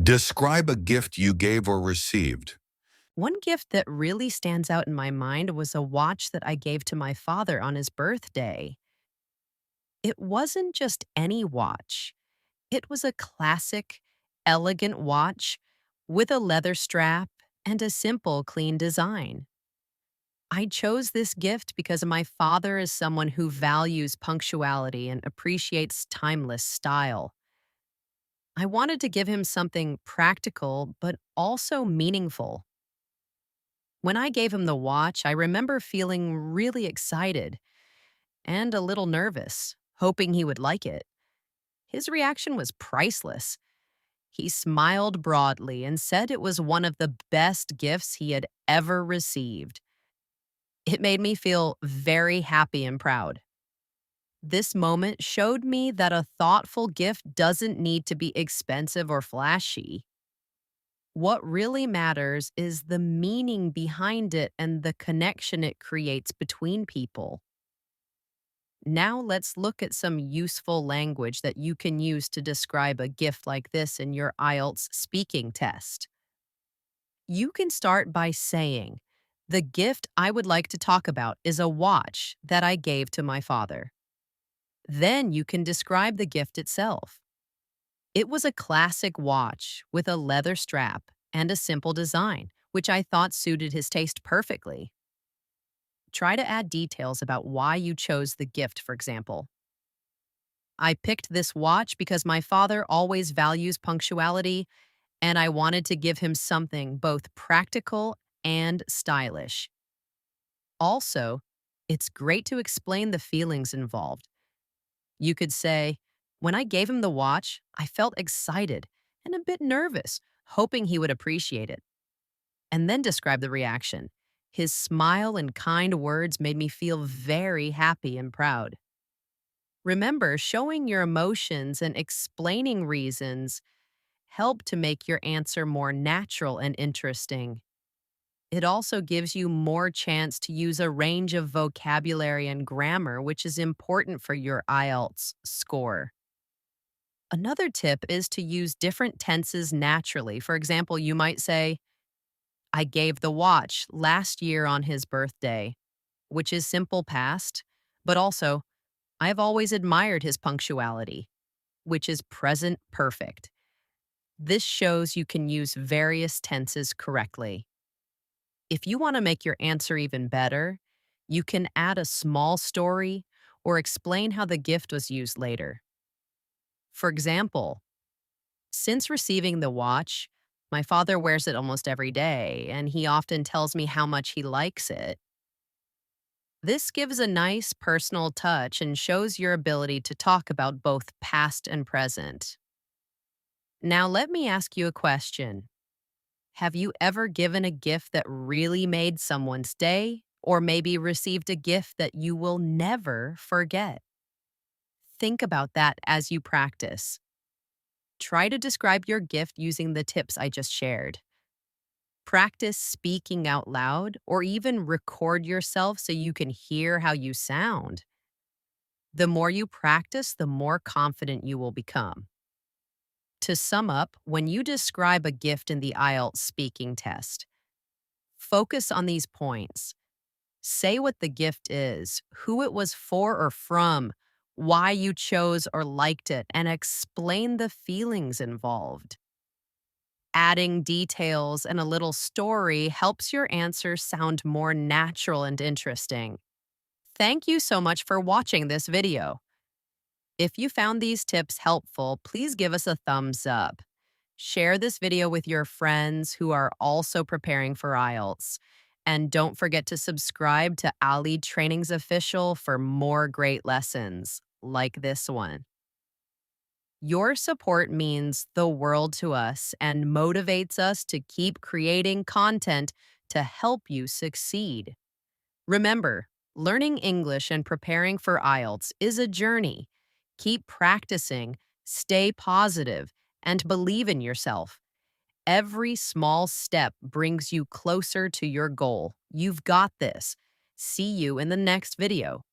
Describe a gift you gave or received. One gift that really stands out in my mind was a watch that I gave to my father on his birthday. It wasn't just any watch, it was a classic, elegant watch with a leather strap and a simple, clean design. I chose this gift because my father is someone who values punctuality and appreciates timeless style. I wanted to give him something practical but also meaningful. When I gave him the watch, I remember feeling really excited and a little nervous, hoping he would like it. His reaction was priceless. He smiled broadly and said it was one of the best gifts he had ever received. It made me feel very happy and proud. This moment showed me that a thoughtful gift doesn't need to be expensive or flashy. What really matters is the meaning behind it and the connection it creates between people. Now let's look at some useful language that you can use to describe a gift like this in your IELTS speaking test. You can start by saying, "The gift I would like to talk about is a watch that I gave to my father." Then you can describe the gift itself. It was a classic watch with a leather strap and a simple design, which I thought suited his taste perfectly. Try to add details about why you chose the gift, for example. I picked this watch because my father always values punctuality, and I wanted to give him something both practical and stylish. Also, it's great to explain the feelings involved. You could say, "When I gave him the watch, I felt excited and a bit nervous, hoping he would appreciate it." And then describe the reaction. "His smile and kind words made me feel very happy and proud." Remember, showing your emotions and explaining reasons help to make your answer more natural and interesting. It also gives you more chance to use a range of vocabulary and grammar, which is important for your IELTS score. Another tip is to use different tenses naturally. For example, you might say, "I gave the watch last year on his birthday," which is simple past, but also, "I've always admired his punctuality," which is present perfect. This shows you can use various tenses correctly. If you want to make your answer even better, you can add a small story or explain how the gift was used later. For example, "Since receiving the watch, my father wears it almost every day, and he often tells me how much he likes it." This gives a nice personal touch and shows your ability to talk about both past and present. Now, let me ask you a question. Have you ever given a gift that really made someone's day, or maybe received a gift that you will never forget? Think about that as you practice. Try to describe your gift using the tips I just shared. Practice speaking out loud or even record yourself so you can hear how you sound. The more you practice, the more confident you will become. To sum up, when you describe a gift in the IELTS speaking test, focus on these points. Say what the gift is, who it was for or from, why you chose or liked it, and explain the feelings involved. Adding details and a little story helps your answer sound more natural and interesting. Thank you so much for watching this video. If you found these tips helpful, please give us a thumbs up. Share this video with your friends who are also preparing for IELTS. And don't forget to subscribe to Ali Trainings Official for more great lessons like this one. Your support means the world to us and motivates us to keep creating content to help you succeed. Remember, learning English and preparing for IELTS is a journey. Keep practicing, stay positive, and believe in yourself. Every small step brings you closer to your goal. You've got this. See you in the next video.